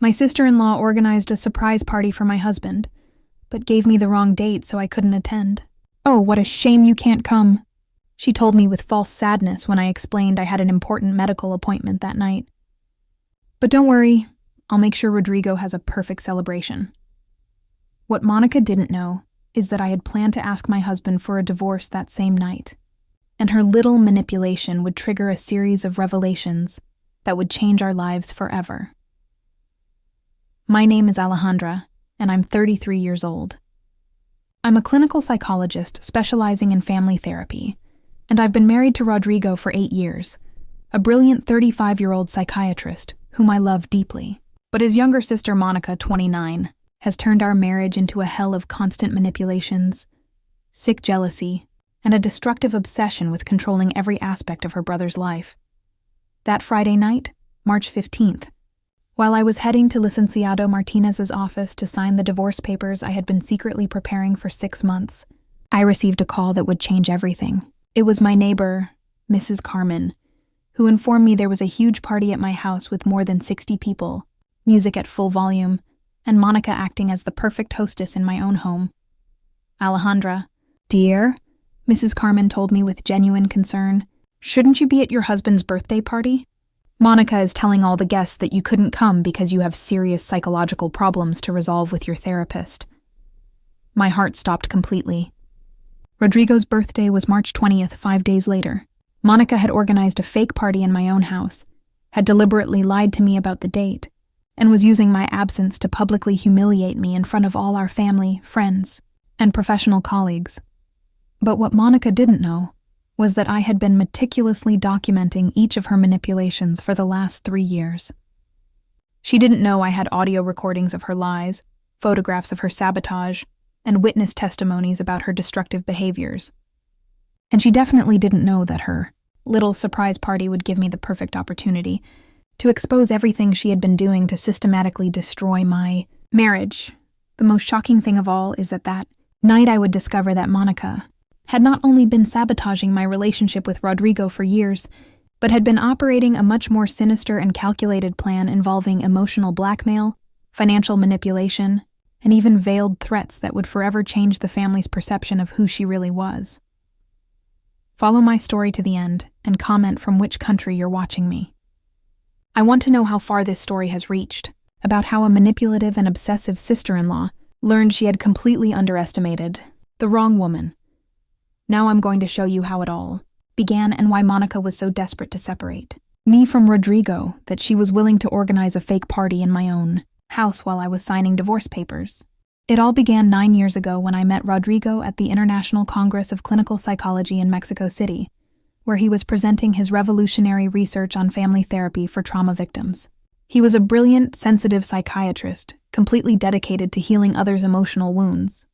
My sister-in-law organized a surprise party for my husband, but gave me the wrong date so I couldn't attend. "Oh, what a shame you can't come," she told me with false sadness when I explained I had an important medical appointment that night. "But don't worry, I'll make sure Rodrigo has a perfect celebration." What Monica didn't know is that I had planned to ask my husband for a divorce that same night, and her little manipulation would trigger a series of revelations that would change our lives forever. My name is Alejandra, and I'm 33 years old. I'm a clinical psychologist specializing in family therapy, and I've been married to Rodrigo for 8 years, a brilliant 35-year-old psychiatrist whom I love deeply. But his younger sister, Monica, 29, has turned our marriage into a hell of constant manipulations, sick jealousy, and a destructive obsession with controlling every aspect of her brother's life. That Friday night, March 15th, while I was heading to Licenciado Martinez's office to sign the divorce papers I had been secretly preparing for 6 months, I received a call that would change everything. It was my neighbor, Mrs. Carmen, who informed me there was a huge party at my house with more than 60 people, music at full volume, and Monica acting as the perfect hostess in my own home. "Alejandra, dear," Mrs. Carmen told me with genuine concern, "shouldn't you be at your husband's birthday party? Monica is telling all the guests that you couldn't come because you have serious psychological problems to resolve with your therapist." My heart stopped completely. Rodrigo's birthday was March 20th, 5 days later. Monica had organized a fake party in my own house, had deliberately lied to me about the date, and was using my absence to publicly humiliate me in front of all our family, friends, and professional colleagues. But what Monica didn't know was that I had been meticulously documenting each of her manipulations for the last 3 years. She didn't know I had audio recordings of her lies, photographs of her sabotage, and witness testimonies about her destructive behaviors. And she definitely didn't know that her little surprise party would give me the perfect opportunity to expose everything she had been doing to systematically destroy my marriage. The most shocking thing of all is that night I would discover that Monica had not only been sabotaging my relationship with Rodrigo for years, but had been operating a much more sinister and calculated plan involving emotional blackmail, financial manipulation, and even veiled threats that would forever change the family's perception of who she really was. Follow my story to the end and comment from which country you're watching me. I want to know how far this story has reached, about how a manipulative and obsessive sister-in-law learned she had completely underestimated the wrong woman. Now I'm going to show you how it all began and why Monica was so desperate to separate me from Rodrigo that she was willing to organize a fake party in my own house while I was signing divorce papers. It all began 9 years ago when I met Rodrigo at the International Congress of Clinical Psychology in Mexico City, where he was presenting his revolutionary research on family therapy for trauma victims. He was a brilliant, sensitive psychiatrist, completely dedicated to healing others' emotional wounds.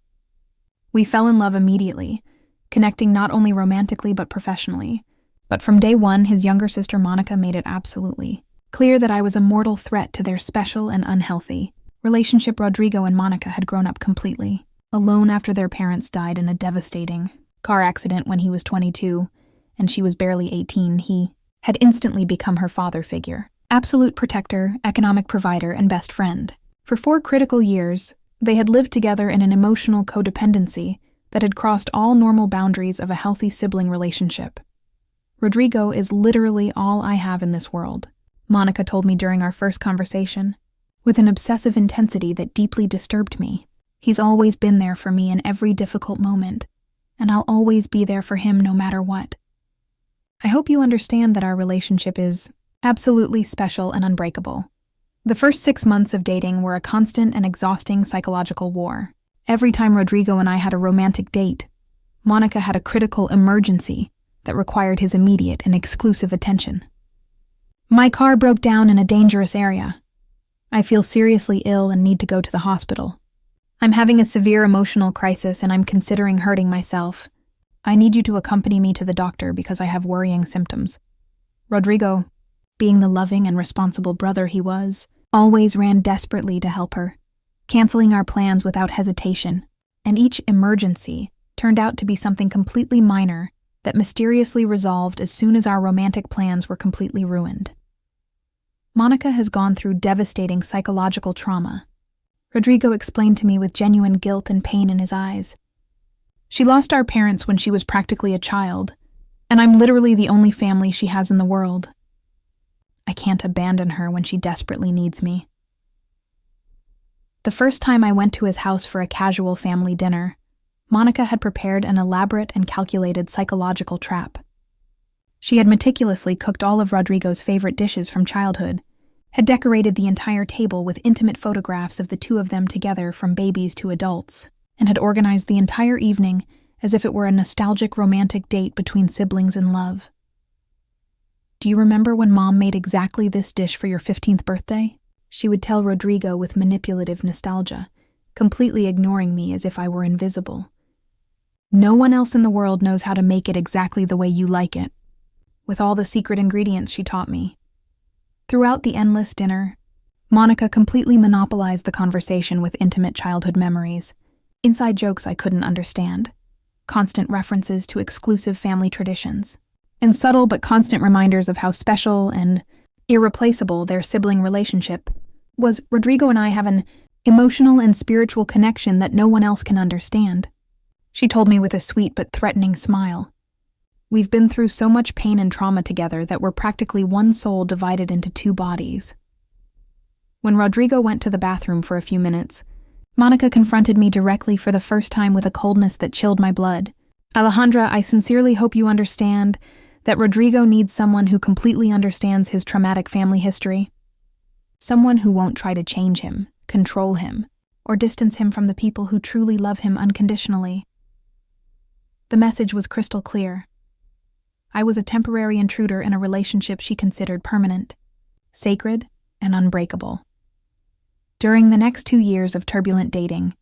We fell in love immediately, connecting not only romantically but professionally. But from day one, his younger sister Monica made it absolutely clear that I was a mortal threat to their special and unhealthy relationship. Rodrigo and Monica had grown up completely alone after their parents died in a devastating car accident when he was 22 and she was barely 18. He had instantly become her father figure, absolute protector, economic provider, and best friend. For 4 critical years, they had lived together in an emotional codependency that had crossed all normal boundaries of a healthy sibling relationship. "Rodrigo is literally all I have in this world," Monica told me during our first conversation, with an obsessive intensity that deeply disturbed me. "He's always been there for me in every difficult moment, and I'll always be there for him no matter what. I hope you understand that our relationship is absolutely special and unbreakable." The first 6 months of dating were a constant and exhausting psychological war. Every time Rodrigo and I had a romantic date, Monica had a critical emergency that required his immediate and exclusive attention. "My car broke down in a dangerous area. I feel seriously ill and need to go to the hospital. I'm having a severe emotional crisis and I'm considering hurting myself. I need you to accompany me to the doctor because I have worrying symptoms." Rodrigo, being the loving and responsible brother he was, always ran desperately to help her, canceling our plans without hesitation, and each emergency turned out to be something completely minor that mysteriously resolved as soon as our romantic plans were completely ruined. Monica has gone through devastating psychological trauma. Rodrigo explained to me with genuine guilt and pain in his eyes. She lost our parents when she was practically a child, and I'm literally the only family she has in the world. I can't abandon her when she desperately needs me. The first time I went to his house for a casual family dinner, Monica had prepared an elaborate and calculated psychological trap. She had meticulously cooked all of Rodrigo's favorite dishes from childhood, had decorated the entire table with intimate photographs of the two of them together from babies to adults, and had organized the entire evening as if it were a nostalgic romantic date between siblings in love. "Do you remember when Mom made exactly this dish for your 15th birthday?" She would tell Rodrigo with manipulative nostalgia, completely ignoring me as if I were invisible. "No one else in the world knows how to make it exactly the way you like it," with all the secret ingredients she taught me. Throughout the endless dinner, Monica completely monopolized the conversation with intimate childhood memories, inside jokes I couldn't understand, constant references to exclusive family traditions, and subtle but constant reminders of how special and irreplaceable their sibling relationship was. Rodrigo and I have an emotional and spiritual connection that no one else can understand, she told me with a sweet but threatening smile. "We've been through so much pain and trauma together that we're practically one soul divided into two bodies." When Rodrigo went to the bathroom for a few minutes, Monica confronted me directly for the first time with a coldness that chilled my blood. "Alejandra, I sincerely hope you understand that Rodrigo needs someone who completely understands his traumatic family history. Someone who won't try to change him, control him, or distance him from the people who truly love him unconditionally." The message was crystal clear. I was a temporary intruder in a relationship she considered permanent, sacred, and unbreakable. During the next 2 years of turbulent dating,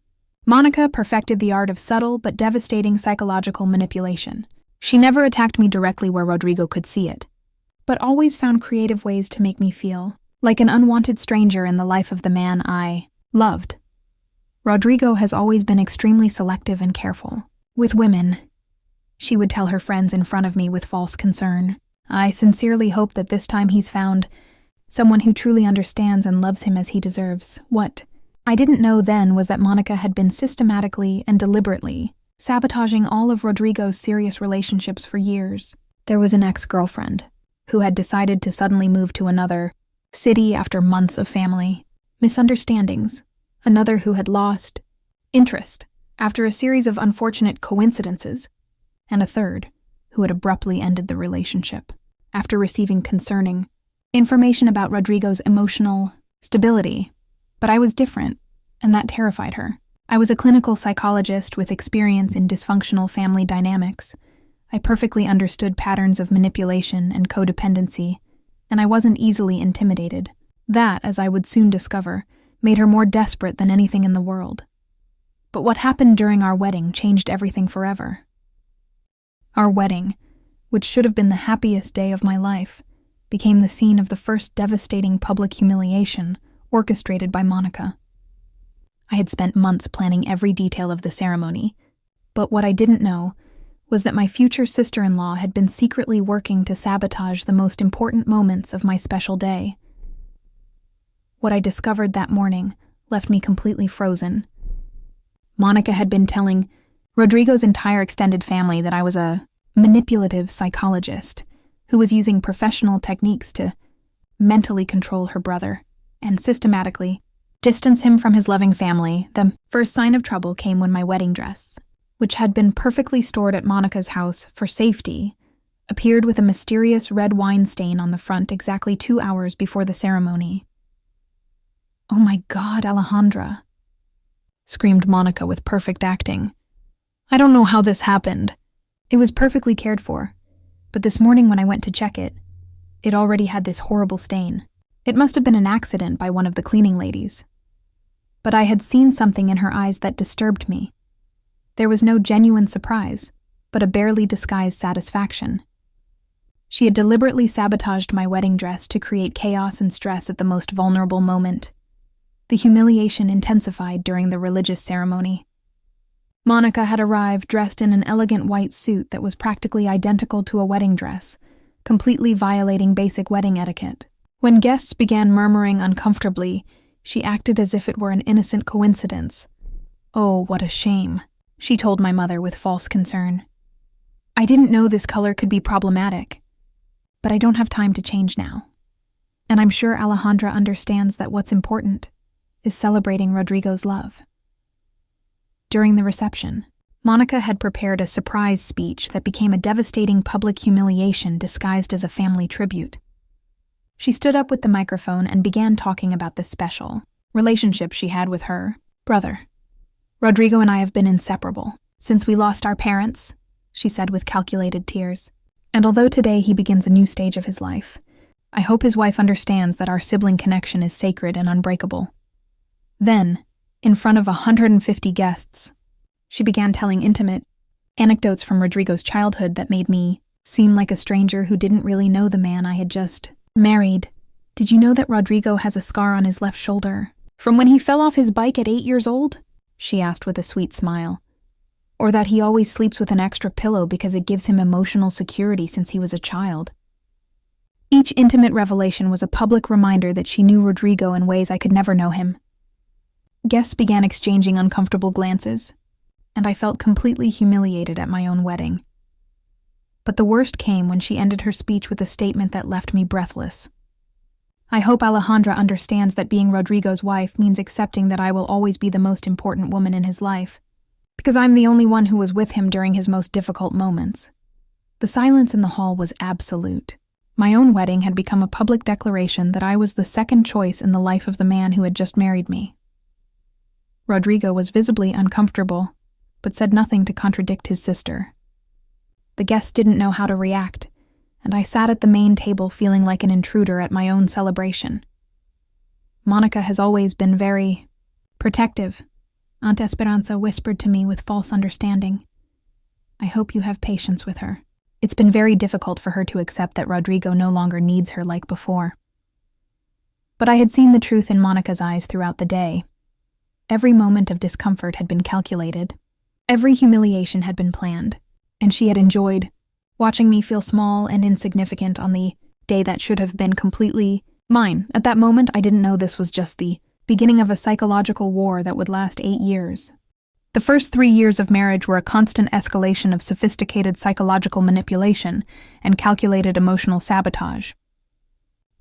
Monica perfected the art of subtle but devastating psychological manipulation. She never attacked me directly where Rodrigo could see it, but always found creative ways to make me feel like an unwanted stranger in the life of the man I loved. Rodrigo has always been extremely selective and careful with women, she would tell her friends in front of me with false concern. "I sincerely hope that this time he's found someone who truly understands and loves him as he deserves." What I didn't know then was that Monica had been systematically and deliberately sabotaging all of Rodrigo's serious relationships for years. There was an ex-girlfriend who had decided to suddenly move to another city after months of family misunderstandings, another who had lost interest after a series of unfortunate coincidences, and a third who had abruptly ended the relationship after receiving concerning information about Rodrigo's emotional stability. But I was different, and that terrified her. I was a clinical psychologist with experience in dysfunctional family dynamics. I perfectly understood patterns of manipulation and codependency, and I wasn't easily intimidated. That, as I would soon discover, made her more desperate than anything in the world. But what happened during our wedding changed everything forever. Our wedding, which should have been the happiest day of my life, became the scene of the first devastating public humiliation orchestrated by Monica. I had spent months planning every detail of the ceremony, but what I didn't know was that my future sister-in-law had been secretly working to sabotage the most important moments of my special day. What I discovered that morning left me completely frozen. Monica had been telling Rodrigo's entire extended family that I was a manipulative psychologist who was using professional techniques to mentally control her brother and systematically distance him from his loving family. The first sign of trouble came when my wedding dress, which had been perfectly stored at Monica's house for safety, appeared with a mysterious red wine stain on the front exactly 2 hours before the ceremony. "Oh my God, Alejandra," screamed Monica with perfect acting. "I don't know how this happened. It was perfectly cared for, but this morning when I went to check it, it already had this horrible stain. It must have been an accident by one of the cleaning ladies." But I had seen something in her eyes that disturbed me. There was no genuine surprise, but a barely disguised satisfaction. She had deliberately sabotaged my wedding dress to create chaos and stress at the most vulnerable moment. The humiliation intensified during the religious ceremony. Monica had arrived dressed in an elegant white suit that was practically identical to a wedding dress, completely violating basic wedding etiquette. When guests began murmuring uncomfortably, she acted as if it were an innocent coincidence. "Oh, what a shame," she told my mother with false concern. "I didn't know this color could be problematic, but I don't have time to change now. And I'm sure Alejandra understands that what's important is celebrating Rodrigo's love." During the reception, Monica had prepared a surprise speech that became a devastating public humiliation disguised as a family tribute. She stood up with the microphone and began talking about the special relationship she had with her brother. "Rodrigo and I have been inseparable since we lost our parents," she said with calculated tears. "And although today he begins a new stage of his life, I hope his wife understands that our sibling connection is sacred and unbreakable." Then, in front of 150 guests, she began telling intimate anecdotes from Rodrigo's childhood that made me seem like a stranger who didn't really know the man I had just married. "Did you know that Rodrigo has a scar on his left shoulder from when he fell off his bike at 8 years old?" she asked with a sweet smile. "Or that he always sleeps with an extra pillow because it gives him emotional security since he was a child." Each intimate revelation was a public reminder that she knew Rodrigo in ways I could never know him. Guests began exchanging uncomfortable glances, and I felt completely humiliated at my own wedding. But the worst came when she ended her speech with a statement that left me breathless. "I hope Alejandra understands that being Rodrigo's wife means accepting that I will always be the most important woman in his life, because I'm the only one who was with him during his most difficult moments." The silence in the hall was absolute. My own wedding had become a public declaration that I was the second choice in the life of the man who had just married me. Rodrigo was visibly uncomfortable, but said nothing to contradict his sister. The guests didn't know how to react, and I sat at the main table feeling like an intruder at my own celebration. Monica has always been very protective, Aunt Esperanza whispered to me with false understanding. "I hope you have patience with her. It's been very difficult for her to accept that Rodrigo no longer needs her like before." But I had seen the truth in Monica's eyes throughout the day. Every moment of discomfort had been calculated. Every humiliation had been planned, and she had enjoyed watching me feel small and insignificant on the day that should have been completely mine. At that moment, I didn't know this was just the beginning of a psychological war that would last 8 years. The first 3 years of marriage were a constant escalation of sophisticated psychological manipulation and calculated emotional sabotage.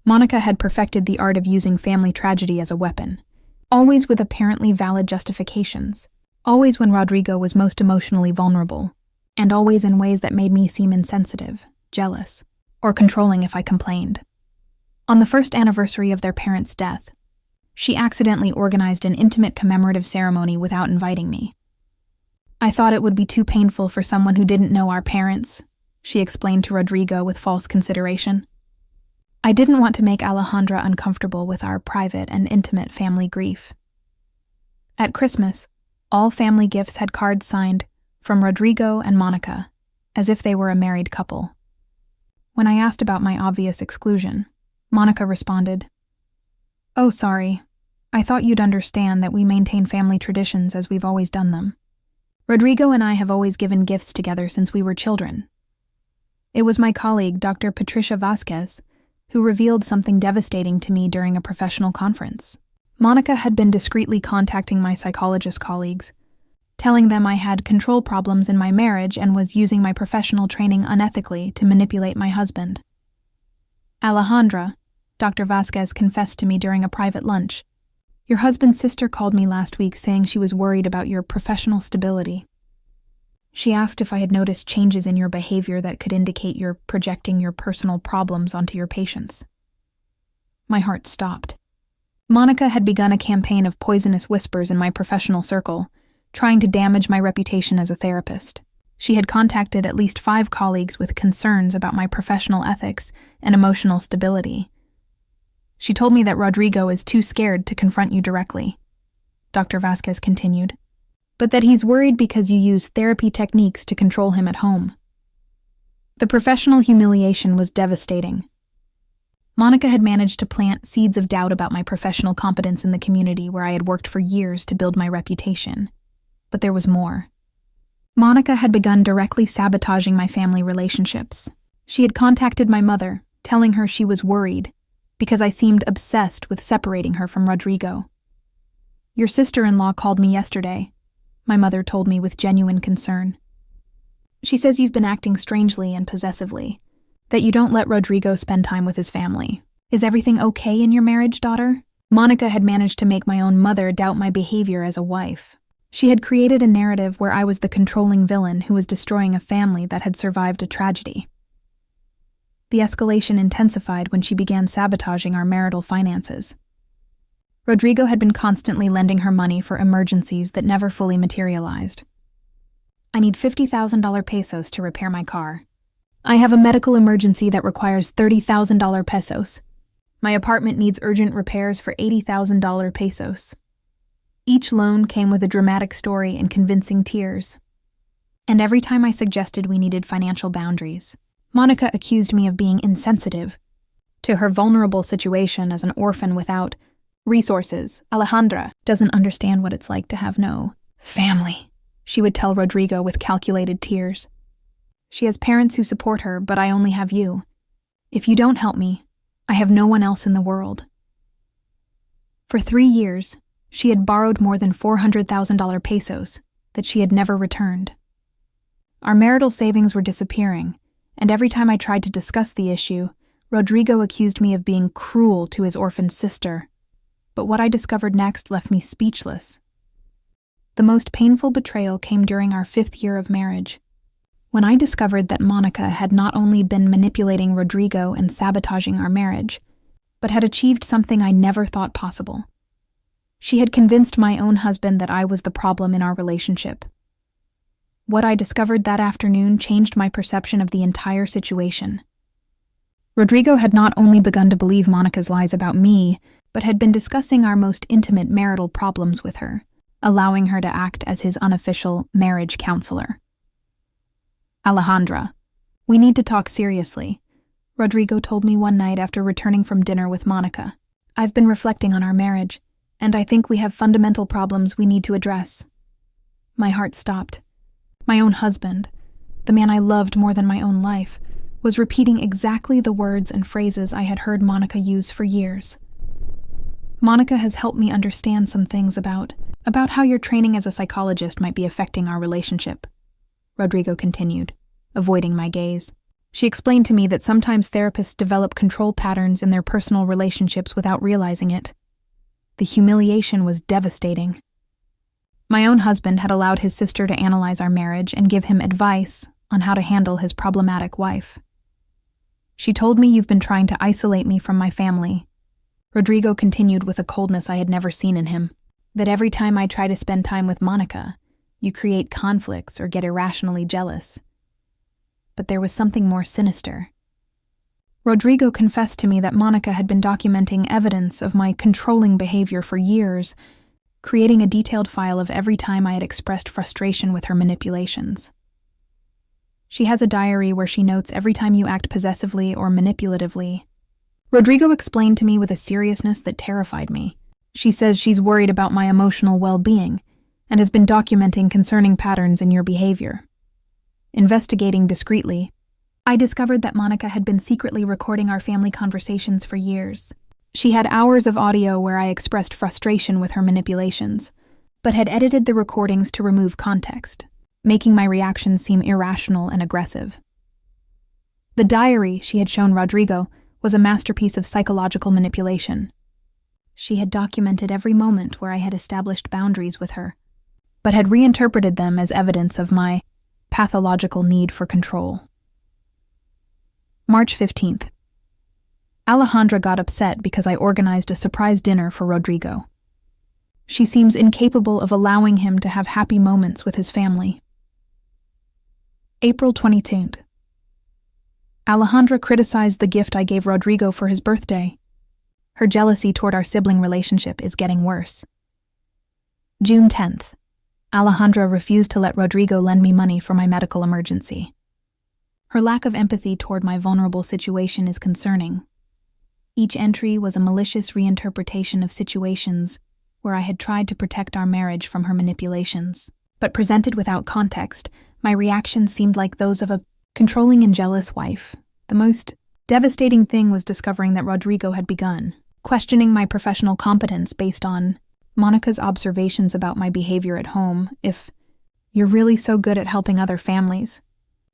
Monica had perfected the art of using family tragedy as a weapon, always with apparently valid justifications, always when Rodrigo was most emotionally vulnerable, and always in ways that made me seem insensitive, jealous, or controlling if I complained. On the first anniversary of their parents' death, she accidentally organized an intimate commemorative ceremony without inviting me. "I thought it would be too painful for someone who didn't know our parents," she explained to Rodrigo with false consideration. "I didn't want to make Alejandra uncomfortable with our private and intimate family grief." At Christmas, all family gifts had cards signed from Rodrigo and Monica, as if they were a married couple. When I asked about my obvious exclusion, Monica responded, "Oh, sorry. I thought you'd understand that we maintain family traditions as we've always done them. Rodrigo and I have always given gifts together since we were children." It was my colleague, Dr. Patricia Vasquez, who revealed something devastating to me during a professional conference. Monica had been discreetly contacting my psychologist colleagues, telling them I had control problems in my marriage and was using my professional training unethically to manipulate my husband. "Alejandra," Dr. Vasquez confessed to me during a private lunch, "your husband's sister called me last week saying she was worried about your professional stability. She asked if I had noticed changes in your behavior that could indicate you're projecting your personal problems onto your patients." My heart stopped. Monica had begun a campaign of poisonous whispers in my professional circle, trying to damage my reputation as a therapist. She had contacted at least 5 colleagues with concerns about my professional ethics and emotional stability. "She told me that Rodrigo is too scared to confront you directly," Dr. Vasquez continued, "but that he's worried because you use therapy techniques to control him at home." The professional humiliation was devastating. Monica had managed to plant seeds of doubt about my professional competence in the community where I had worked for years to build my reputation. But there was more. Monica had begun directly sabotaging my family relationships. She had contacted my mother, telling her she was worried, because I seemed obsessed with separating her from Rodrigo. Your sister-in-law called me yesterday, my mother told me with genuine concern. She says you've been acting strangely and possessively, that you don't let Rodrigo spend time with his family. Is everything okay in your marriage, daughter? Monica had managed to make my own mother doubt my behavior as a wife. She had created a narrative where I was the controlling villain who was destroying a family that had survived a tragedy. The escalation intensified when she began sabotaging our marital finances. Rodrigo had been constantly lending her money for emergencies that never fully materialized. I need $50,000 pesos to repair my car. I have a medical emergency that requires $30,000 pesos. My apartment needs urgent repairs for $80,000 pesos. Each loan came with a dramatic story and convincing tears. And every time I suggested we needed financial boundaries, Monica accused me of being insensitive to her vulnerable situation as an orphan without resources. Alejandra doesn't understand what it's like to have no family, she would tell Rodrigo with calculated tears. She has parents who support her, but I only have you. If you don't help me, I have no one else in the world. For 3 years, she had borrowed more than $400,000 pesos that she had never returned. Our marital savings were disappearing, and every time I tried to discuss the issue, Rodrigo accused me of being cruel to his orphaned sister. But what I discovered next left me speechless. The most painful betrayal came during our 5th year of marriage, when I discovered that Monica had not only been manipulating Rodrigo and sabotaging our marriage, but had achieved something I never thought possible. She had convinced my own husband that I was the problem in our relationship. What I discovered that afternoon changed my perception of the entire situation. Rodrigo had not only begun to believe Monica's lies about me, but had been discussing our most intimate marital problems with her, allowing her to act as his unofficial marriage counselor. Alejandra, we need to talk seriously, Rodrigo told me one night after returning from dinner with Monica. I've been reflecting on our marriage, and I think we have fundamental problems we need to address. My heart stopped. My own husband, the man I loved more than my own life, was repeating exactly the words and phrases I had heard Monica use for years. Monica has helped me understand some things about how your training as a psychologist might be affecting our relationship, Rodrigo continued, avoiding my gaze. She explained to me that sometimes therapists develop control patterns in their personal relationships without realizing it. The humiliation was devastating. My own husband had allowed his sister to analyze our marriage and give him advice on how to handle his problematic wife. She told me you've been trying to isolate me from my family. Rodrigo continued with a coldness I had never seen in him, that every time I try to spend time with Monica, you create conflicts or get irrationally jealous. But there was something more sinister. Rodrigo confessed to me that Monica had been documenting evidence of my controlling behavior for years, creating a detailed file of every time I had expressed frustration with her manipulations. She has a diary where she notes every time you act possessively or manipulatively. Rodrigo explained to me with a seriousness that terrified me. She says she's worried about my emotional well-being and has been documenting concerning patterns in your behavior. Investigating discreetly, I discovered that Monica had been secretly recording our family conversations for years. She had hours of audio where I expressed frustration with her manipulations, but had edited the recordings to remove context, making my reactions seem irrational and aggressive. The diary she had shown Rodrigo was a masterpiece of psychological manipulation. She had documented every moment where I had established boundaries with her, but had reinterpreted them as evidence of my pathological need for control. March 15th. Alejandra got upset because I organized a surprise dinner for Rodrigo. She seems incapable of allowing him to have happy moments with his family. April 22nd. Alejandra criticized the gift I gave Rodrigo for his birthday. Her jealousy toward our sibling relationship is getting worse. June 10th. Alejandra refused to let Rodrigo lend me money for my medical emergency. Her lack of empathy toward my vulnerable situation is concerning. Each entry was a malicious reinterpretation of situations where I had tried to protect our marriage from her manipulations. But presented without context, my reactions seemed like those of a controlling and jealous wife, the most devastating thing was discovering that Rodrigo had begun questioning my professional competence based on Monica's observations about my behavior at home. If you're really so good at helping other families,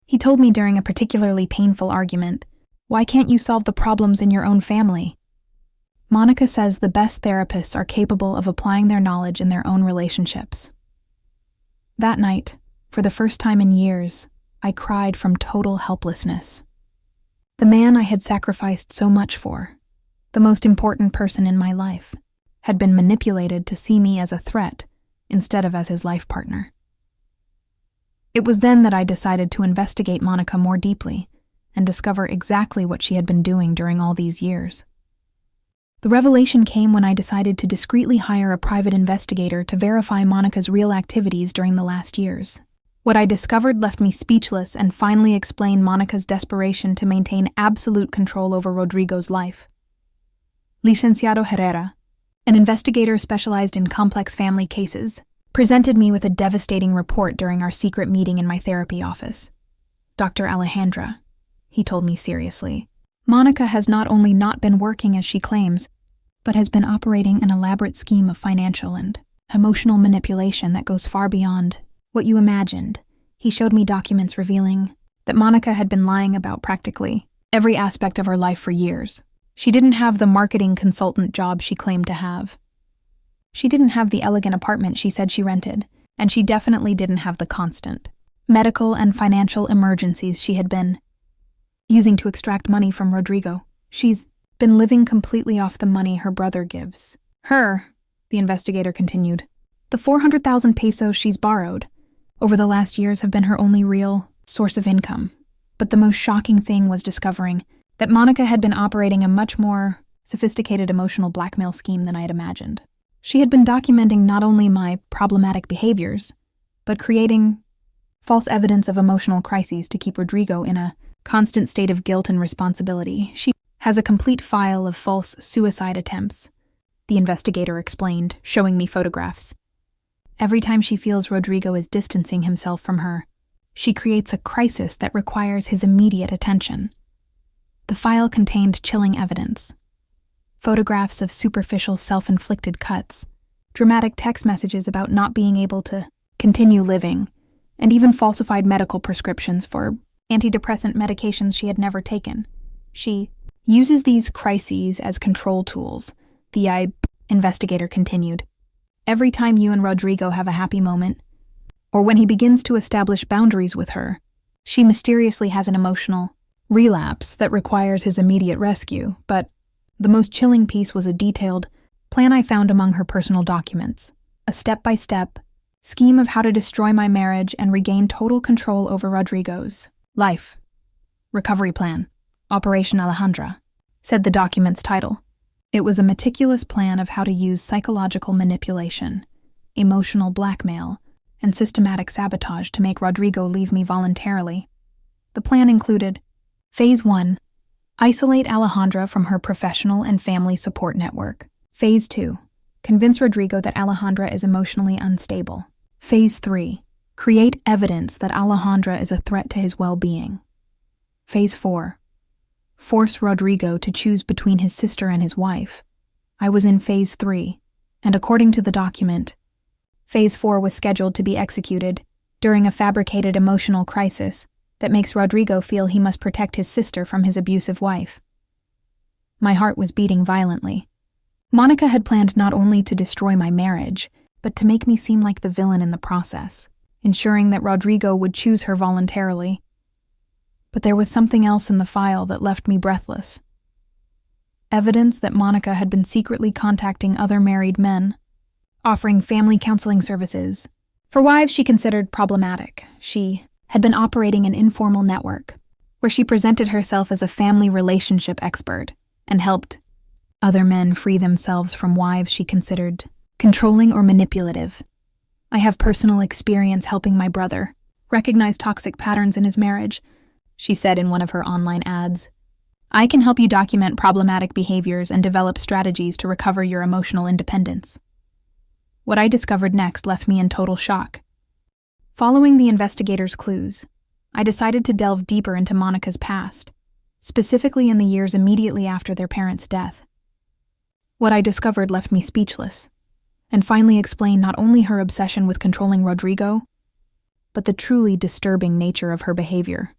he told me during a particularly painful argument, why can't you solve the problems in your own family? Monica says the best therapists are capable of applying their knowledge in their own relationships. That night, for the first time in years, I cried from total helplessness. The man I had sacrificed so much for, the most important person in my life, had been manipulated to see me as a threat instead of as his life partner. It was then that I decided to investigate Monica more deeply and discover exactly what she had been doing during all these years. The revelation came when I decided to discreetly hire a private investigator to verify Monica's real activities during the last years. What I discovered left me speechless and finally explained Monica's desperation to maintain absolute control over Rodrigo's life. Licenciado Herrera, an investigator specialized in complex family cases, presented me with a devastating report during our secret meeting in my therapy office. Dr. Alejandra, he told me seriously, Monica has not only not been working as she claims, but has been operating an elaborate scheme of financial and emotional manipulation that goes far beyond what you imagined. He showed me documents revealing that Monica had been lying about practically every aspect of her life for years. She didn't have the marketing consultant job she claimed to have. She didn't have the elegant apartment she said she rented, and she definitely didn't have the constant medical and financial emergencies she had been using to extract money from Rodrigo. She's been living completely off the money her brother gives her, the investigator continued. The 400,000 pesos she's borrowed over the last years have been her only real source of income. But the most shocking thing was discovering that Monica had been operating a much more sophisticated emotional blackmail scheme than I had imagined. She had been documenting not only my problematic behaviors, but creating false evidence of emotional crises to keep Rodrigo in a constant state of guilt and responsibility. She has a complete file of false suicide attempts, the investigator explained, showing me photographs. Every time she feels Rodrigo is distancing himself from her, she creates a crisis that requires his immediate attention. The file contained chilling evidence. Photographs of superficial self-inflicted cuts, dramatic text messages about not being able to continue living, and even falsified medical prescriptions for antidepressant medications she had never taken. She uses these crises as control tools, the investigator continued. Every time you and Rodrigo have a happy moment, or when he begins to establish boundaries with her, she mysteriously has an emotional relapse that requires his immediate rescue. But the most chilling piece was a detailed plan I found among her personal documents, a step-by-step scheme of how to destroy my marriage and regain total control over Rodrigo's life. Recovery Plan, Operation Alejandra, said the document's title. It was a meticulous plan of how to use psychological manipulation, emotional blackmail, and systematic sabotage to make Rodrigo leave me voluntarily. The plan included Phase 1. Isolate Alejandra from her professional and family support network. Phase 2. Convince Rodrigo that Alejandra is emotionally unstable. Phase 3. Create evidence that Alejandra is a threat to his well-being. Phase 4. Force Rodrigo to choose between his sister and his wife. I was in Phase 3, and according to the document, Phase 4 was scheduled to be executed during a fabricated emotional crisis that makes Rodrigo feel he must protect his sister from his abusive wife. My heart was beating violently. Monica had planned not only to destroy my marriage, but to make me seem like the villain in the process, ensuring that Rodrigo would choose her voluntarily. But there was something else in the file that left me breathless. Evidence that Monica had been secretly contacting other married men, offering family counseling services for wives she considered problematic. She had been operating an informal network where she presented herself as a family relationship expert and helped other men free themselves from wives she considered controlling or manipulative. I have personal experience helping my brother recognize toxic patterns in his marriage, she said in one of her online ads. I can help you document problematic behaviors and develop strategies to recover your emotional independence. What I discovered next left me in total shock. Following the investigator's clues, I decided to delve deeper into Monica's past. specifically in the years immediately after their parents' death. What I discovered left me speechless, and finally explained not only her obsession with controlling Rodrigo, but the truly disturbing nature of her behavior.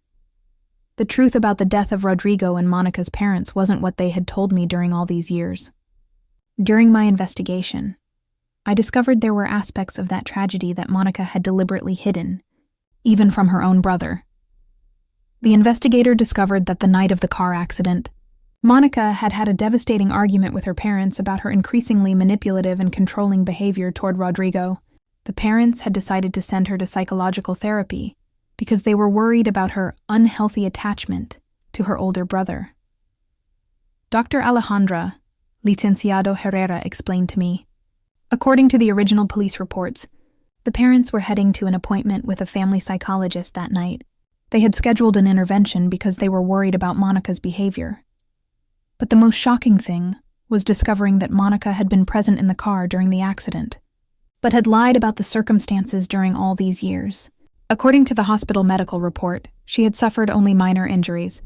The truth about the death of Rodrigo and Monica's parents wasn't what they had told me during all these years. During my investigation, I discovered there were aspects of that tragedy that Monica had deliberately hidden, even from her own brother. The investigator discovered that the night of the car accident, Monica had had a devastating argument with her parents about her increasingly manipulative and controlling behavior toward Rodrigo. The parents had decided to send her to psychological therapy because they were worried about her unhealthy attachment to her older brother. Dr. Alejandra Licenciado Herrera explained to me, according to the original police reports, the parents were heading to an appointment with a family psychologist that night. They had scheduled an intervention because they were worried about Monica's behavior. But the most shocking thing was discovering that Monica had been present in the car during the accident, but had lied about the circumstances during all these years. According to the hospital medical report, she had suffered only minor injuries,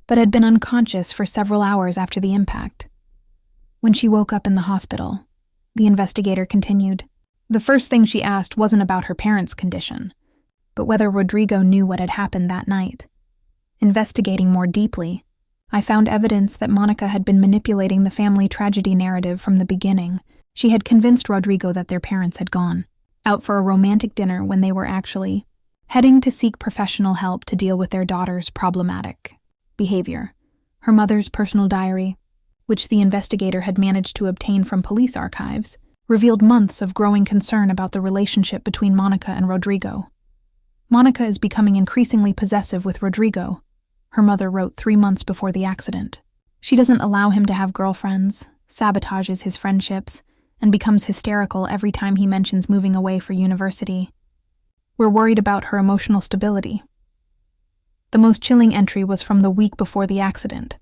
but had been unconscious for several hours after the impact. When she woke up in the hospital, the investigator continued, the first thing she asked wasn't about her parents' condition, but whether Rodrigo knew what had happened that night. Investigating more deeply, I found evidence that Monica had been manipulating the family tragedy narrative from the beginning. She had convinced Rodrigo that their parents had gone out for a romantic dinner when they were actually heading to seek professional help to deal with their daughter's problematic behavior. Her mother's personal diary, which the investigator had managed to obtain from police archives, revealed months of growing concern about the relationship between Monica and Rodrigo. Monica is becoming increasingly possessive with Rodrigo, her mother wrote 3 months before the accident. She doesn't allow him to have girlfriends, sabotages his friendships, and becomes hysterical every time he mentions moving away for university. We're worried about her emotional stability. The most chilling entry was from the week before the accident.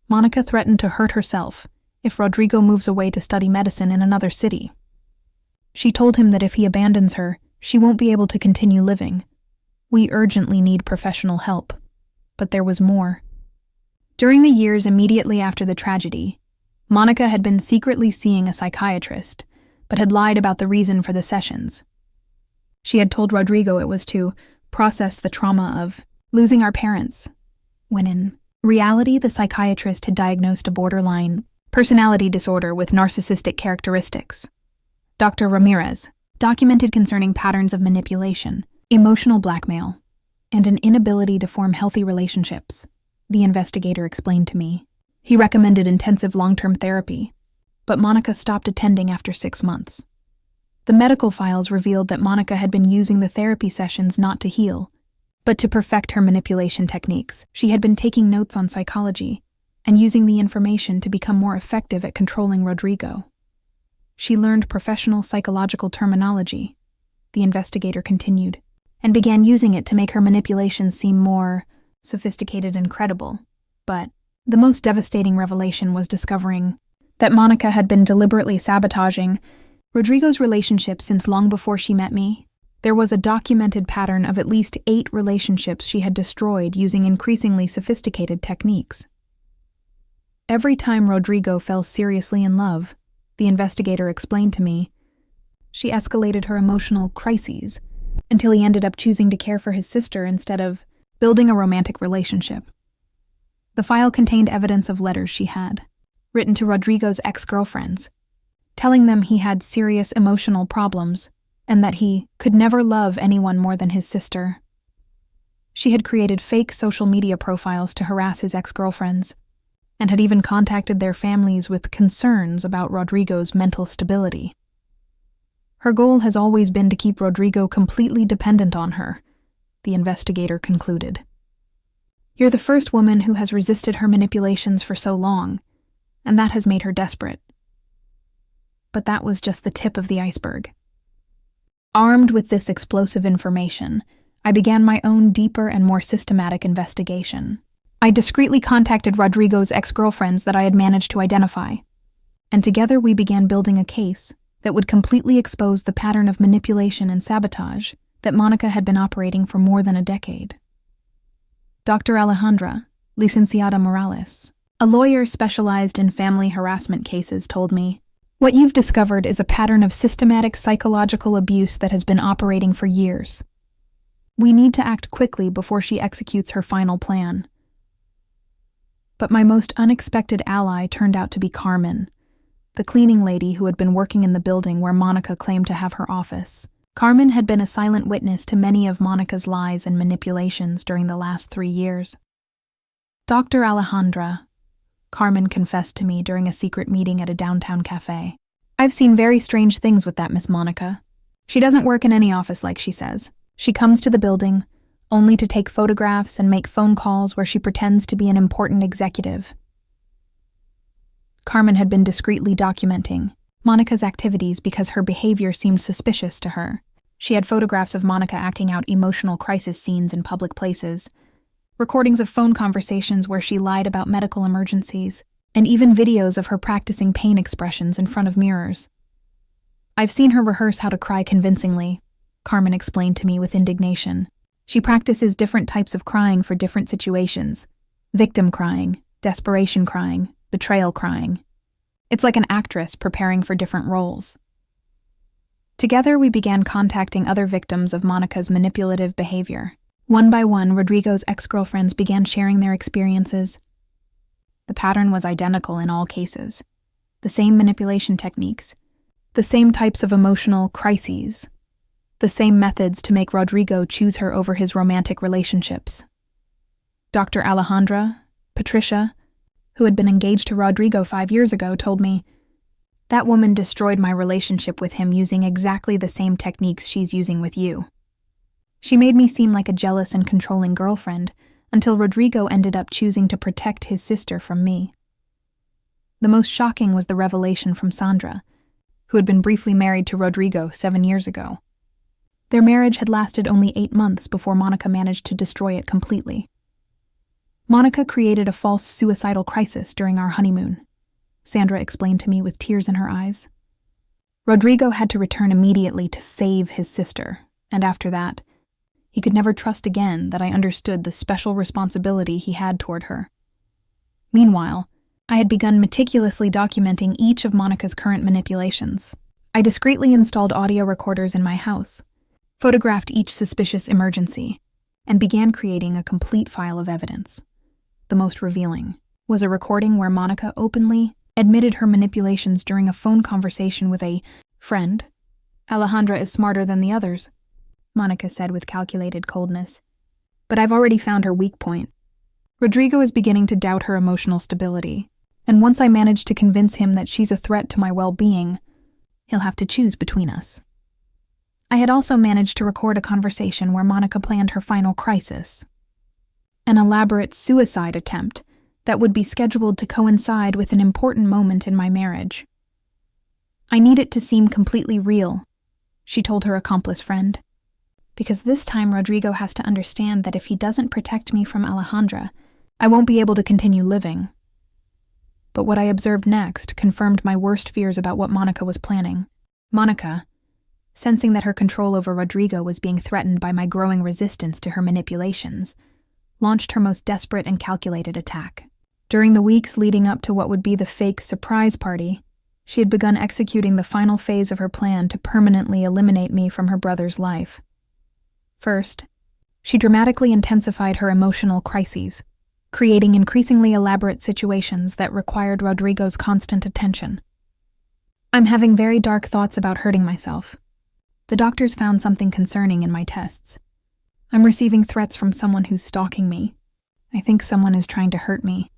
Monica threatened to hurt herself if Rodrigo moves away to study medicine in another city. She told him that if he abandons her, she won't be able to continue living. We urgently need professional help. But there was more. During the years immediately after the tragedy, Monica had been secretly seeing a psychiatrist, but had lied about the reason for the sessions. She had told Rodrigo it was to process the trauma of losing our parents, when in reality the psychiatrist had diagnosed a borderline personality disorder with narcissistic characteristics. Dr. Ramirez documented concerning patterns of manipulation, emotional blackmail, and an inability to form healthy relationships, the investigator explained to me. He recommended intensive long-term therapy, but Monica stopped attending after 6 months. The medical files revealed that Monica had been using the therapy sessions not to heal, but to perfect her manipulation techniques. She had been taking notes on psychology and using the information to become more effective at controlling Rodrigo. She learned professional psychological terminology, the investigator continued, and began using it to make her manipulations seem more sophisticated and credible. But the most devastating revelation was discovering that Monica had been deliberately sabotaging Rodrigo's relationship since long before she met me. There was a documented pattern of at least 8 relationships she had destroyed using increasingly sophisticated techniques. Every time Rodrigo fell seriously in love, the investigator explained to me, she escalated her emotional crises until he ended up choosing to care for his sister instead of building a romantic relationship. The file contained evidence of letters she had, written to Rodrigo's ex-girlfriends, telling them he had serious emotional problems and that he could never love anyone more than his sister. She had created fake social media profiles to harass his ex-girlfriends, and had even contacted their families with concerns about Rodrigo's mental stability. Her goal has always been to keep Rodrigo completely dependent on her, the investigator concluded. You're the first woman who has resisted her manipulations for so long, and that has made her desperate. But that was just the tip of the iceberg. Armed with this explosive information, I began my own deeper and more systematic investigation. I discreetly contacted Rodrigo's ex-girlfriends that I had managed to identify, and together we began building a case that would completely expose the pattern of manipulation and sabotage that Monica had been operating for more than a decade. Dr. Alejandra Licenciada Morales, a lawyer specialized in family harassment cases, told me, "What you've discovered is a pattern of systematic psychological abuse that has been operating for years. We need to act quickly before she executes her final plan." But my most unexpected ally turned out to be Carmen, the cleaning lady who had been working in the building where Monica claimed to have her office. Carmen had been a silent witness to many of Monica's lies and manipulations during the last 3 years. "Dr. Alejandra," Carmen confessed to me during a secret meeting at a downtown cafe, "I've seen very strange things with that Miss Monica. She doesn't work in any office like she says. She comes to the building only to take photographs and make phone calls where she pretends to be an important executive." Carmen had been discreetly documenting Monica's activities because her behavior seemed suspicious to her. She had photographs of Monica acting out emotional crisis scenes in public places, recordings of phone conversations where she lied about medical emergencies, and even videos of her practicing pain expressions in front of mirrors. "I've seen her rehearse how to cry convincingly," Carmen explained to me with indignation. "She practices different types of crying for different situations: victim crying, desperation crying, betrayal crying. It's like an actress preparing for different roles." Together, we began contacting other victims of Monica's manipulative behavior. One by one, Rodrigo's ex-girlfriends began sharing their experiences. The pattern was identical in all cases. The same manipulation techniques, the same types of emotional crises, the same methods to make Rodrigo choose her over his romantic relationships. Dr. Alejandra, Patricia, who had been engaged to Rodrigo 5 years ago, told me, "That woman destroyed my relationship with him using exactly the same techniques she's using with you. She made me seem like a jealous and controlling girlfriend until Rodrigo ended up choosing to protect his sister from me." The most shocking was the revelation from Sandra, who had been briefly married to Rodrigo 7 years ago. Their marriage had lasted only 8 months before Monica managed to destroy it completely. "Monica created a false suicidal crisis during our honeymoon," Sandra explained to me with tears in her eyes. "Rodrigo had to return immediately to save his sister, and after that, he could never trust again that I understood the special responsibility he had toward her. Meanwhile, I had begun meticulously documenting each of Monica's current manipulations. I discreetly installed audio recorders in my house, photographed each suspicious emergency, and began creating a complete file of evidence. The most revealing was a recording where Monica openly admitted her manipulations during a phone conversation with a friend. "Alejandra is smarter than the others," Monica said with calculated coldness. "But I've already found her weak point. Rodrigo is beginning to doubt her emotional stability, and once I manage to convince him that she's a threat to my well-being, he'll have to choose between us." I had also managed to record a conversation where Monica planned her final crisis, an elaborate suicide attempt that would be scheduled to coincide with an important moment in my marriage. "I need it to seem completely real," she told her accomplice friend, "because this time Rodrigo has to understand that if he doesn't protect me from Alejandra, I won't be able to continue living." But what I observed next confirmed my worst fears about what Monica was planning. Monica, sensing that her control over Rodrigo was being threatened by my growing resistance to her manipulations, launched her most desperate and calculated attack. During the weeks leading up to what would be the fake surprise party, she had begun executing the final phase of her plan to permanently eliminate me from her brother's life. First, she dramatically intensified her emotional crises, creating increasingly elaborate situations that required Rodrigo's constant attention. "I'm having very dark thoughts about hurting myself. The doctors found something concerning in my tests. I'm receiving threats from someone who's stalking me. I think someone is trying to hurt me."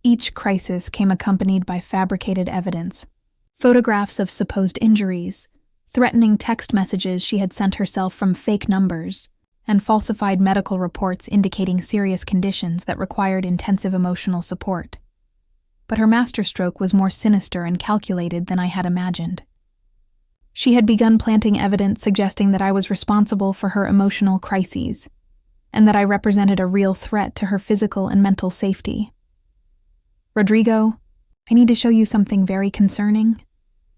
Each crisis came accompanied by fabricated evidence, photographs of supposed injuries, threatening text messages she had sent herself from fake numbers, and falsified medical reports indicating serious conditions that required intensive emotional support. But her masterstroke was more sinister and calculated than I had imagined. She had begun planting evidence suggesting that I was responsible for her emotional crises, and that I represented a real threat to her physical and mental safety. "Rodrigo, I need to show you something very concerning,"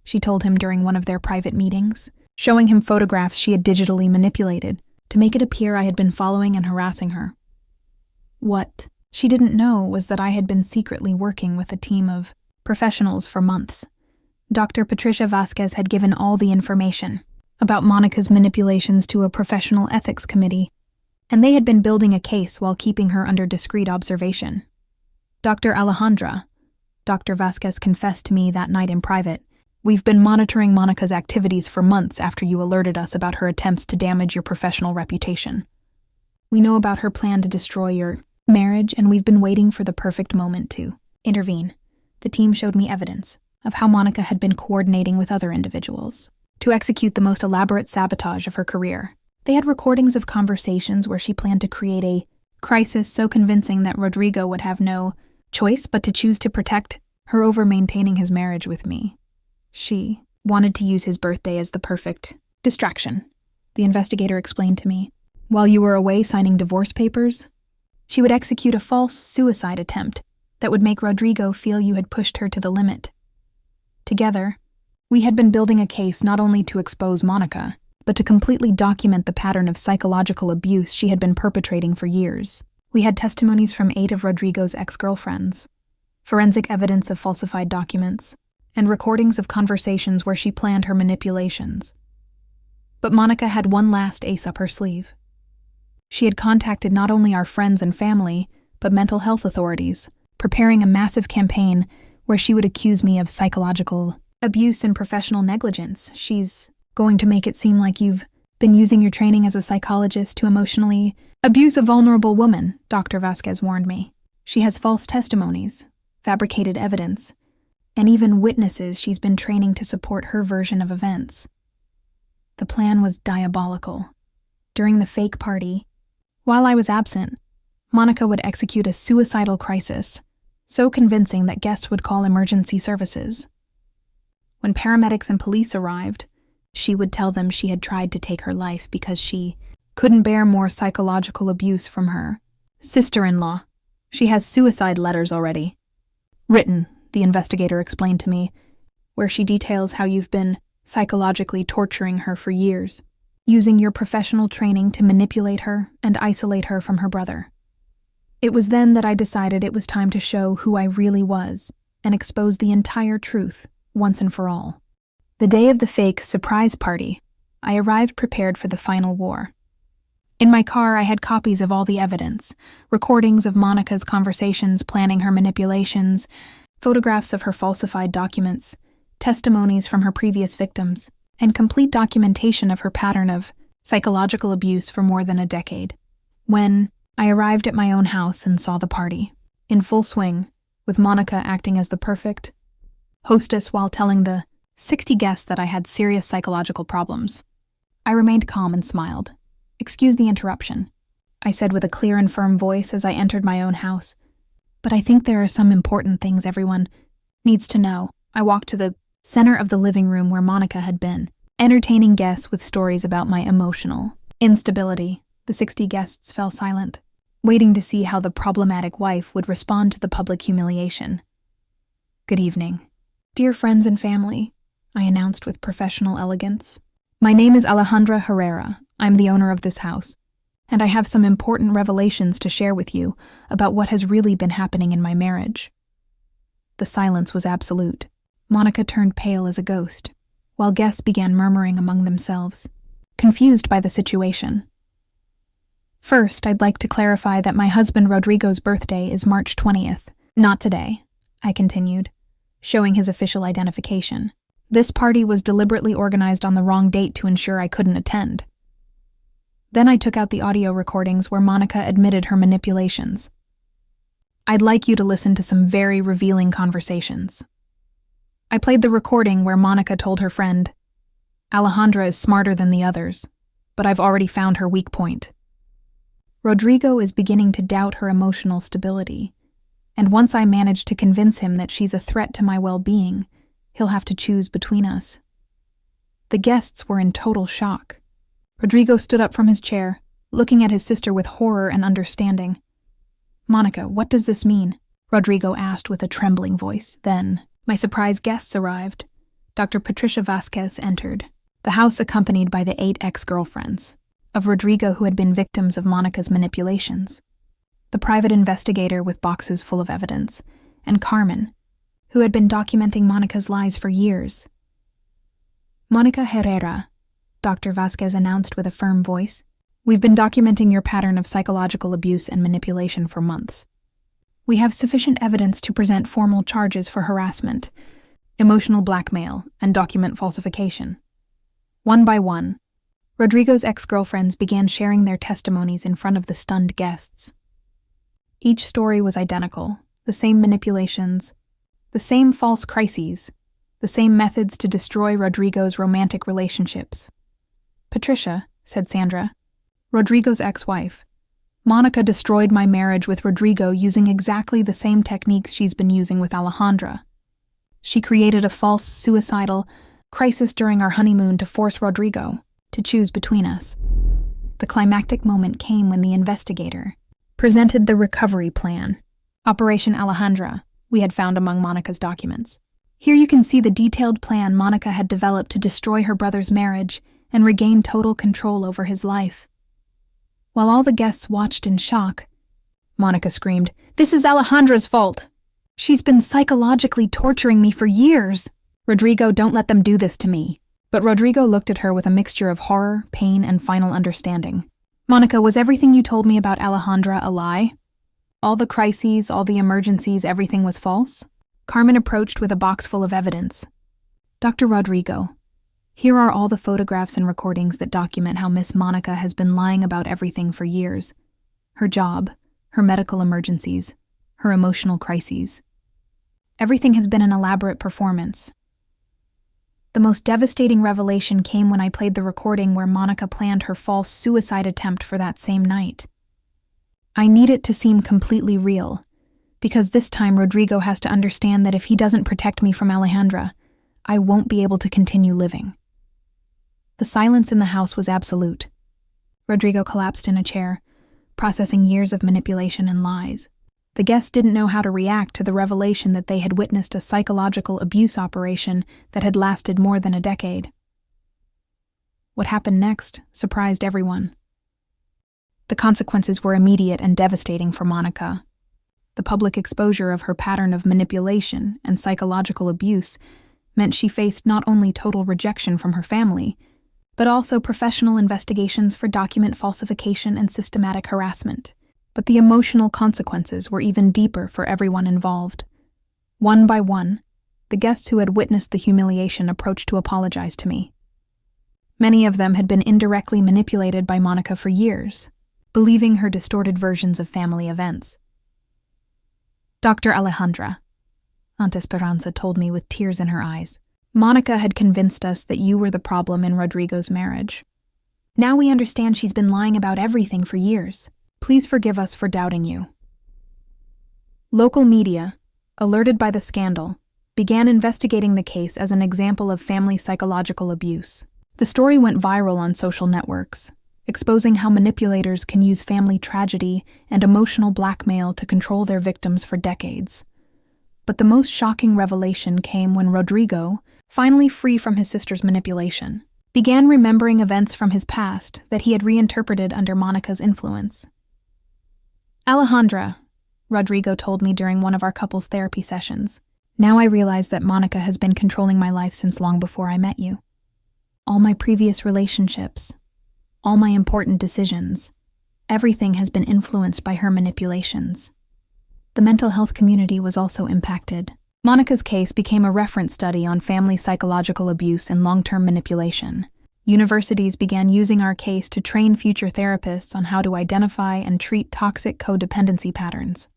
she told him during one of their private meetings, showing him photographs she had digitally manipulated to make it appear I had been following and harassing her. "What?" she didn't know was that I had been secretly working with a team of professionals for months. Dr. Patricia Vasquez had given all the information about Monica's manipulations to a professional ethics committee, and they had been building a case while keeping her under discreet observation. Dr. Alejandra, Dr. Vasquez confessed to me that night in private, "We've been monitoring Monica's activities for months after you alerted us about her attempts to damage your professional reputation. We know about her plan to destroy your marriage, and we've been waiting for the perfect moment to intervene." The team showed me evidence of how Monica had been coordinating with other individuals to execute the most elaborate sabotage of her career. They had recordings of conversations where she planned to create a crisis so convincing that Rodrigo would have no choice but to choose to protect her over maintaining his marriage with me. She wanted to use his birthday as the perfect distraction, the investigator explained to me. While you were away signing divorce papers, she would execute a false suicide attempt that would make Rodrigo feel you had pushed her to the limit. Together, we had been building a case not only to expose Monica, but to completely document the pattern of psychological abuse she had been perpetrating for years. We had testimonies from 8 of Rodrigo's ex-girlfriends, forensic evidence of falsified documents, and recordings of conversations where she planned her manipulations. But Monica had one last ace up her sleeve. She had contacted not only our friends and family, but mental health authorities, preparing a massive campaign where she would accuse me of psychological abuse and professional negligence. She's going to make it seem like you've been using your training as a psychologist to emotionally abuse a vulnerable woman, Dr. Vasquez warned me. She has false testimonies, fabricated evidence, and even witnesses she's been training to support her version of events. The plan was diabolical. During the fake party, while I was absent, Monica would execute a suicidal crisis, so convincing that guests would call emergency services. When paramedics and police arrived, she would tell them she had tried to take her life because she couldn't bear more psychological abuse from her sister-in-law. She has suicide letters already written, the investigator explained to me, where she details how you've been psychologically torturing her for years, using your professional training to manipulate her and isolate her from her brother. It was then that I decided it was time to show who I really was and expose the entire truth once and for all. The day of the fake surprise party, I arrived prepared for the final war. In my car, I had copies of all the evidence, recordings of Monica's conversations planning her manipulations, photographs of her falsified documents, testimonies from her previous victims, and complete documentation of her pattern of psychological abuse for more than a decade. When I arrived at my own house and saw the party, in full swing, with Monica acting as the perfect hostess while telling the 60 guests that I had serious psychological problems, I remained calm and smiled. "Excuse the interruption," I said with a clear and firm voice as I entered my own house. "But I think there are some important things everyone needs to know." I walked to the center of the living room where Monica had been, entertaining guests with stories about my emotional instability. The 60 guests fell silent, waiting to see how the problematic wife would respond to the public humiliation. "Good evening, dear friends and family," I announced with professional elegance. "My name is Alejandra Herrera. I'm the owner of this house, and I have some important revelations to share with you about what has really been happening in my marriage." The silence was absolute. Monica turned pale as a ghost, while guests began murmuring among themselves, confused by the situation. "First, I'd like to clarify that my husband Rodrigo's birthday is March 20th, not today," I continued, showing his official identification. "This party was deliberately organized on the wrong date to ensure I couldn't attend." Then I took out the audio recordings where Monica admitted her manipulations. "I'd like you to listen to some very revealing conversations." I played the recording where Monica told her friend, "Alejandra is smarter than the others, but I've already found her weak point. Rodrigo is beginning to doubt her emotional stability, and once I manage to convince him that she's a threat to my well-being, he'll have to choose between us." The guests were in total shock. Rodrigo stood up from his chair, looking at his sister with horror and understanding. "Monica, what does this mean?" Rodrigo asked with a trembling voice. Then, my surprise guests arrived. Dr. Patricia Vasquez entered, the house accompanied by the 8 ex-girlfriends of Rodrigo who had been victims of Monica's manipulations. the private investigator with boxes full of evidence, and Carmen, who had been documenting Monica's lies for years. "Monica Herrera," Dr. Vasquez announced with a firm voice, "we've been documenting your pattern of psychological abuse and manipulation for months. We have sufficient evidence to present formal charges for harassment, emotional blackmail, and document falsification." One by one, Rodrigo's ex-girlfriends began sharing their testimonies in front of the stunned guests. Each story was identical, the same manipulations, the same false crises, the same methods to destroy Rodrigo's romantic relationships. "Patricia," said Sandra, Rodrigo's ex-wife, "Monica destroyed my marriage with Rodrigo using exactly the same techniques she's been using with Alejandra. She created a false, suicidal crisis during our honeymoon to force Rodrigo to choose between us." The climactic moment came when the investigator presented the recovery plan, Operation Alejandra, we had found among Monica's documents. Here you can see the detailed plan Monica had developed to destroy her brother's marriage and regain total control over his life. While all the guests watched in shock, Monica screamed, "This is Alejandra's fault! She's been psychologically torturing me for years! Rodrigo, don't let them do this to me." But Rodrigo looked at her with a mixture of horror, pain, and final understanding. "Monica, was everything you told me about Alejandra a lie? All the crises, all the emergencies, everything was false?" Carmen approached with a box full of evidence. "Dr. Rodrigo, here are all the photographs and recordings that document how Miss Monica has been lying about everything for years. Her job, her medical emergencies, her emotional crises. Everything has been an elaborate performance. The most devastating revelation came when I played the recording where Monica planned her false suicide attempt for that same night. I need it to seem completely real, because this time Rodrigo has to understand that if he doesn't protect me from Alejandra, I won't be able to continue living." The silence in the house was absolute. Rodrigo collapsed in a chair, processing years of manipulation and lies. The guests didn't know how to react to the revelation that they had witnessed a psychological abuse operation that had lasted more than a decade. What happened next surprised everyone. The consequences were immediate and devastating for Monica. The public exposure of her pattern of manipulation and psychological abuse meant she faced not only total rejection from her family, but also professional investigations for document falsification and systematic harassment. But the emotional consequences were even deeper for everyone involved. One by one, the guests who had witnessed the humiliation approached to apologize to me. Many of them had been indirectly manipulated by Monica for years, believing her distorted versions of family events. "Dr. Alejandra," Aunt Esperanza told me with tears in her eyes, "Monica had convinced us that you were the problem in Rodrigo's marriage. Now we understand she's been lying about everything for years. Please forgive us for doubting you." Local media, alerted by the scandal, began investigating the case as an example of family psychological abuse. The story went viral on social networks, exposing how manipulators can use family tragedy and emotional blackmail to control their victims for decades. But the most shocking revelation came when Rodrigo, finally free from his sister's manipulation, began remembering events from his past that he had reinterpreted under Monica's influence. "Alejandra," Rodrigo told me during one of our couple's therapy sessions, "now I realize that Monica has been controlling my life since long before I met you. All my previous relationships, all my important decisions, everything has been influenced by her manipulations." The mental health community was also impacted. Monica's case became a reference study on family psychological abuse and long-term manipulation. Universities began using our case to train future therapists on how to identify and treat toxic codependency patterns.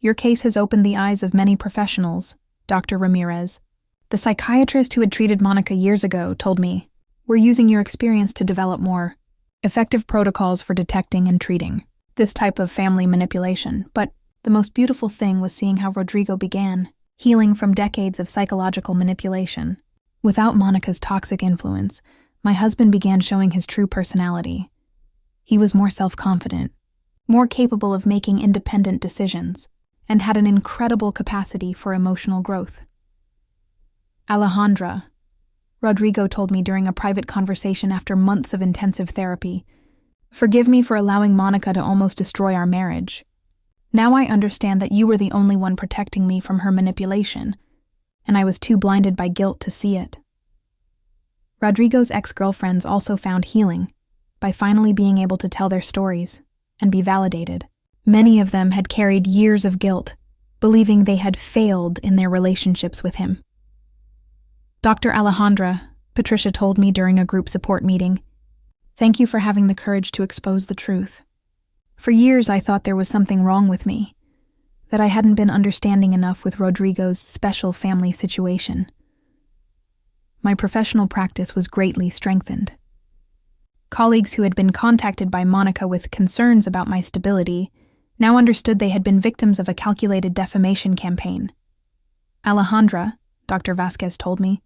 "Your case has opened the eyes of many professionals," Dr. Ramirez, the psychiatrist who had treated Monica years ago, told me. "We're using your experience to develop more effective protocols for detecting and treating this type of family manipulation." But the most beautiful thing was seeing how Rodrigo began healing from decades of psychological manipulation. Without Monica's toxic influence, my husband began showing his true personality. He was more self-confident, more capable of making independent decisions, and had an incredible capacity for emotional growth. "Alejandra," Rodrigo told me during a private conversation after months of intensive therapy, Forgive me for allowing Monica to almost destroy our marriage. Now I understand that you were the only one protecting me from her manipulation, and I was too blinded by guilt to see it. Rodrigo's ex-girlfriends also found healing by finally being able to tell their stories and be validated. Many of them had carried years of guilt, believing they had failed in their relationships with him. Dr. Alejandra, Patricia told me during a group support meeting, "Thank you for having the courage to expose the truth. For years I thought there was something wrong with me, that I hadn't been understanding enough with Rodrigo's special family situation. My professional practice was greatly strengthened. Colleagues who had been contacted by Monica with concerns about my stability now understood they had been victims of a calculated defamation campaign. Alejandra, Dr. Vasquez told me,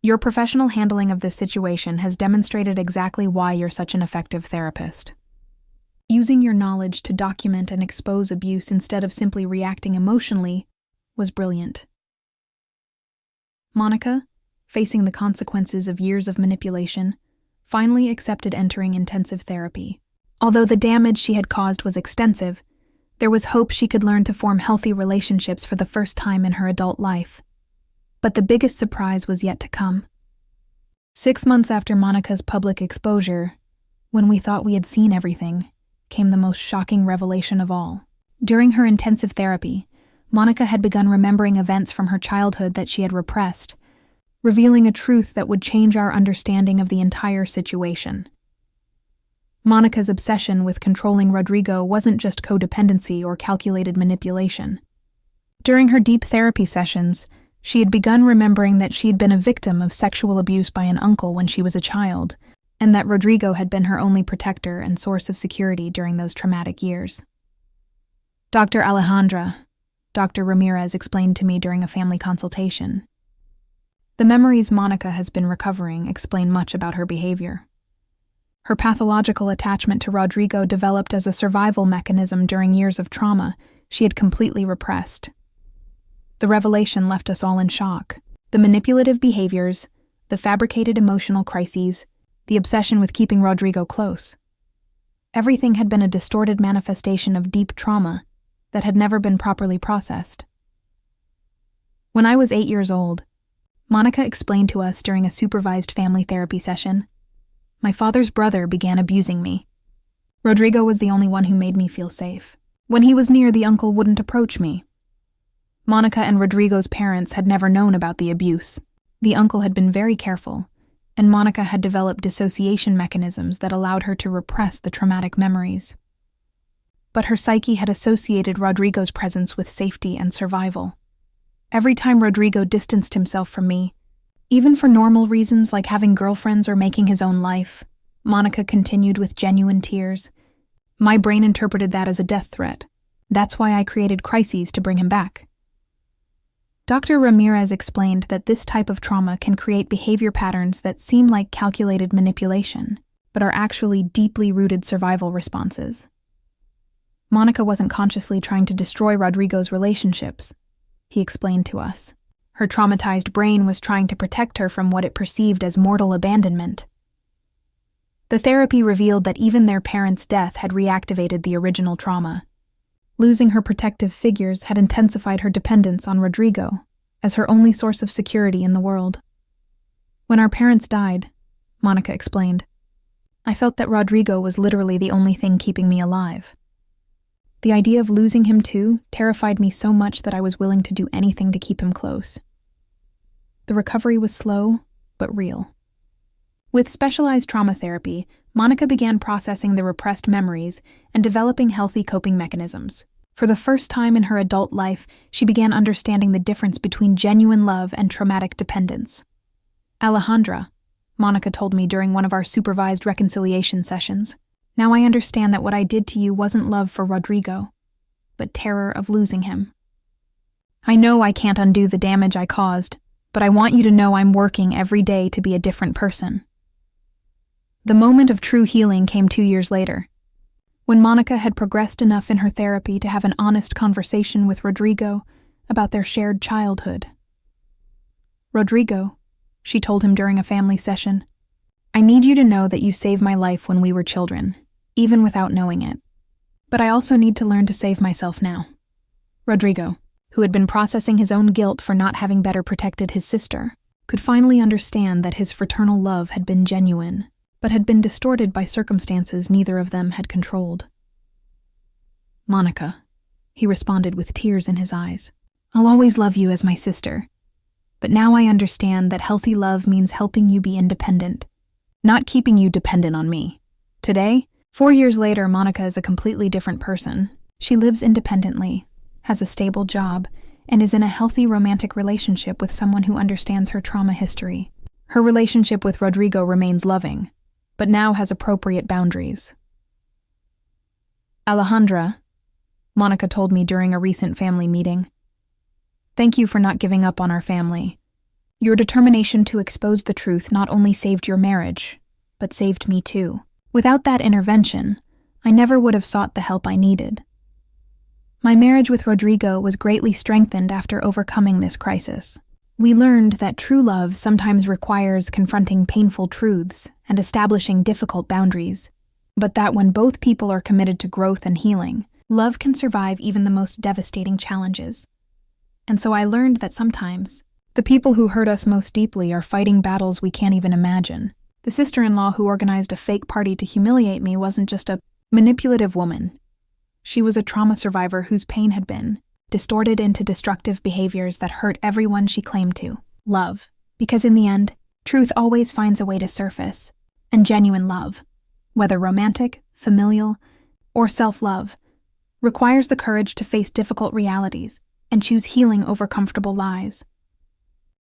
your professional handling of this situation has demonstrated exactly why you're such an effective therapist. Using your knowledge to document and expose abuse instead of simply reacting emotionally was brilliant." Monica, facing the consequences of years of manipulation, finally accepted entering intensive therapy. Although the damage she had caused was extensive, there was hope she could learn to form healthy relationships for the first time in her adult life. But the biggest surprise was yet to come. 6 months after Monica's public exposure, when we thought we had seen everything, came the most shocking revelation of all. During her intensive therapy, Monica had begun remembering events from her childhood that she had repressed, revealing a truth that would change our understanding of the entire situation. Monica's obsession with controlling Rodrigo wasn't just codependency or calculated manipulation. During her deep therapy sessions, she had begun remembering that she had been a victim of sexual abuse by an uncle when she was a child, and that Rodrigo had been her only protector and source of security during those traumatic years. Dr. Alejandra, Dr. Ramirez explained to me during a family consultation. The memories Monica has been recovering explain much about her behavior. Her pathological attachment to Rodrigo developed as a survival mechanism during years of trauma she had completely repressed. The revelation left us all in shock. The manipulative behaviors, the fabricated emotional crises, the obsession with keeping Rodrigo close. Everything had been a distorted manifestation of deep trauma that had never been properly processed. When I was 8 years old, Monica explained to us during a supervised family therapy session, my father's brother began abusing me. Rodrigo was the only one who made me feel safe. When he was near, the uncle wouldn't approach me. Monica and Rodrigo's parents had never known about the abuse. The uncle had been very careful, and Monica had developed dissociation mechanisms that allowed her to repress the traumatic memories. But her psyche had associated Rodrigo's presence with safety and survival. Every time Rodrigo distanced himself from me, even for normal reasons like having girlfriends or making his own life, Monica continued with genuine tears. My brain interpreted that as a death threat. That's why I created crises to bring him back. Dr. Ramirez explained that this type of trauma can create behavior patterns that seem like calculated manipulation, but are actually deeply rooted survival responses. Monica wasn't consciously trying to destroy Rodrigo's relationships, he explained to us. Her traumatized brain was trying to protect her from what it perceived as mortal abandonment. The therapy revealed that even their parents' death had reactivated the original trauma. Losing her protective figures had intensified her dependence on Rodrigo as her only source of security in the world. When our parents died, Monica explained, I felt that Rodrigo was literally the only thing keeping me alive. The idea of losing him too terrified me so much that I was willing to do anything to keep him close. The recovery was slow, but real. With specialized trauma therapy, Monica began processing the repressed memories and developing healthy coping mechanisms. For the first time in her adult life, she began understanding the difference between genuine love and traumatic dependence. Alejandra, Monica told me during one of our supervised reconciliation sessions, now I understand that what I did to you wasn't love for Rodrigo, but terror of losing him. I know I can't undo the damage I caused, but I want you to know I'm working every day to be a different person. The moment of true healing came 2 years later, when Monica had progressed enough in her therapy to have an honest conversation with Rodrigo about their shared childhood. Rodrigo, she told him during a family session, I need you to know that you saved my life when we were children. even without knowing it. But I also need to learn to save myself now. Rodrigo, who had been processing his own guilt for not having better protected his sister, could finally understand that his fraternal love had been genuine, but had been distorted by circumstances neither of them had controlled. Monica, he responded with tears in his eyes. I'll always love you as my sister. But now I understand that healthy love means helping you be independent, not keeping you dependent on me. Today, 4 years later, Monica is a completely different person. She lives independently, has a stable job, and is in a healthy romantic relationship with someone who understands her trauma history. Her relationship with Rodrigo remains loving, but now has appropriate boundaries. Alejandra, Monica told me during a recent family meeting, thank you for not giving up on our family. Your determination to expose the truth not only saved your marriage, but saved me too. Without that intervention, I never would have sought the help I needed. My marriage with Rodrigo was greatly strengthened after overcoming this crisis. We learned that true love sometimes requires confronting painful truths and establishing difficult boundaries, but that when both people are committed to growth and healing, love can survive even the most devastating challenges. And so I learned that sometimes, the people who hurt us most deeply are fighting battles we can't even imagine. The sister-in-law who organized a fake party to humiliate me wasn't just a manipulative woman. She was a trauma survivor whose pain had been distorted into destructive behaviors that hurt everyone she claimed to love. Because in the end, truth always finds a way to surface. And genuine love, whether romantic, familial, or self-love, requires the courage to face difficult realities and choose healing over comfortable lies.